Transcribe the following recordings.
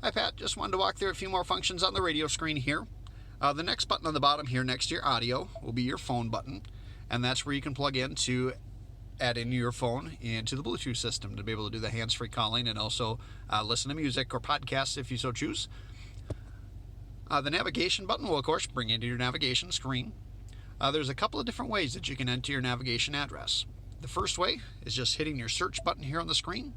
Hi Pat, just wanted to walk through a few more functions on the radio screen here. The next button on the bottom here next to your audio will be your phone button, and that's where you can plug in to add in your phone into the Bluetooth system to be able to do the hands-free calling and also listen to music or podcasts if you so choose. The navigation button will of course bring you into your navigation screen. There's a couple of different ways that you can enter your navigation address. The first way is just hitting your search button here on the screen,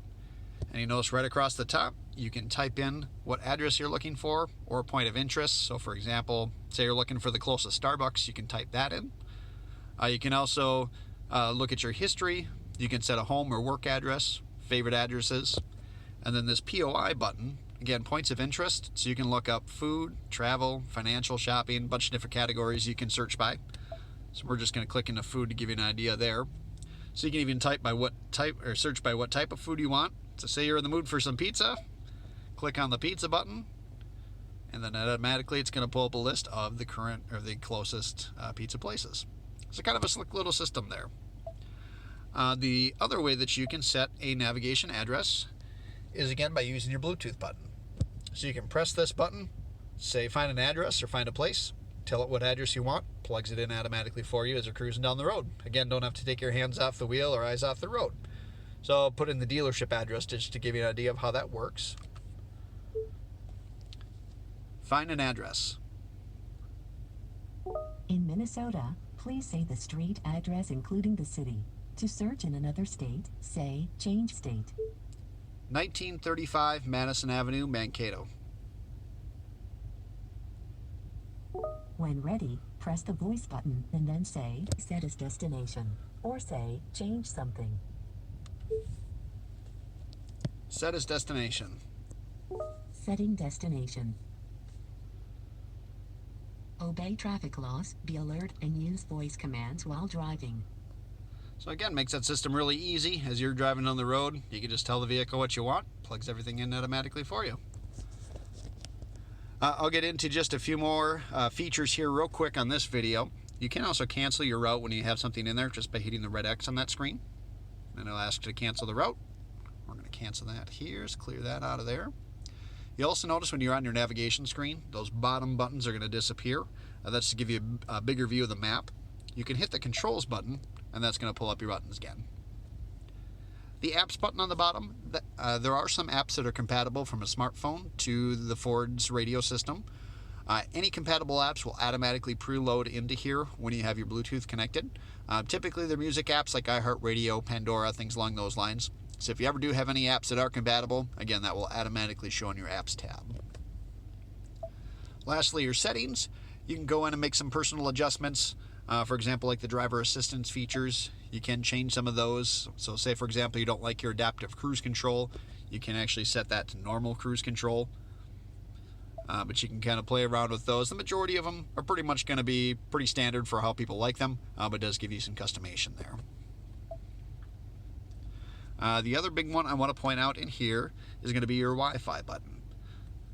and you notice right across the top you can type in what address you're looking for or a point of interest. So for example, say you're looking for the closest Starbucks, you can type that in. You can also look at your history. You can set a home or work address, favorite addresses, and then this POI button, again, points of interest, so you can look up food, travel, financial, shopping, a bunch of different categories you can search by. So we're just going to click into food to give you an idea there. So you can even type by what type, or search by what type of food you want. So say you're in the mood for some pizza, click on the pizza button, and then automatically it's going to pull up a list of the current or the closest pizza places. So kind of a slick little system there. The other way that you can set a navigation address is again by using your Bluetooth button. So you can press this button, say find an address or find a place, tell it what address you want, plugs it in automatically for you as you're cruising down the road. Again, don't have to take your hands off the wheel or eyes off the road. So I'll put in the dealership address just to give you an idea of how that works. Find an address. In Minnesota, please say the street address including the city. To search in another state, say change state. 1935 Madison Avenue, Mankato. When ready, press the voice button and then say set as destination or say change something. Set as destination. Setting destination. Obey traffic laws, be alert, and use voice commands while driving. So again, makes that system really easy. As you're driving on the road, you can just tell the vehicle what you want, plugs everything in automatically for you. I'll get into just a few more features here real quick on this video. You can also cancel your route when you have something in there just by hitting the red X on that screen. And it'll ask you to cancel the route. We're going to cancel that here, so clear that out of there. You'll also notice when you're on your navigation screen, those bottom buttons are going to disappear. That's to give you a bigger view of the map. You can hit the controls button, and that's going to pull up your buttons again. The apps button on the bottom, there are some apps that are compatible from a smartphone to the Ford's radio system. Any compatible apps will automatically preload into here when you have your Bluetooth connected. Typically they're music apps like iHeartRadio, Pandora, things along those lines. So if you ever do have any apps that are compatible, again, that will automatically show in your apps tab. Lastly, your settings. You can go in and make some personal adjustments. For example, like the driver assistance features, you can change some of those. So say, for example, you don't like your adaptive cruise control, you can actually set that to normal cruise control. But you can kind of play around with those. The majority of them are pretty much going to be pretty standard for how people like them, but it does give you some customization there. The other big one I want to point out in here is going to be your Wi-Fi button.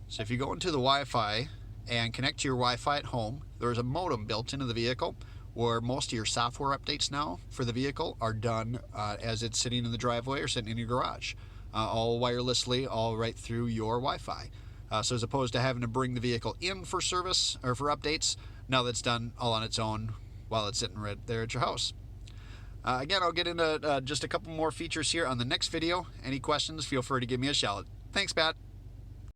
So if you go into the Wi-Fi and connect to your Wi-Fi at home, there's a modem built into the vehicle where most of your software updates now for the vehicle are done as it's sitting in the driveway or sitting in your garage. All wirelessly, all right through your Wi-Fi. So as opposed to having to bring the vehicle in for service or for updates, now that's done all on its own while it's sitting right there at your house. Again, I'll get into just a couple more features here on the next video. Any questions, feel free to give me a shout. Thanks, Pat.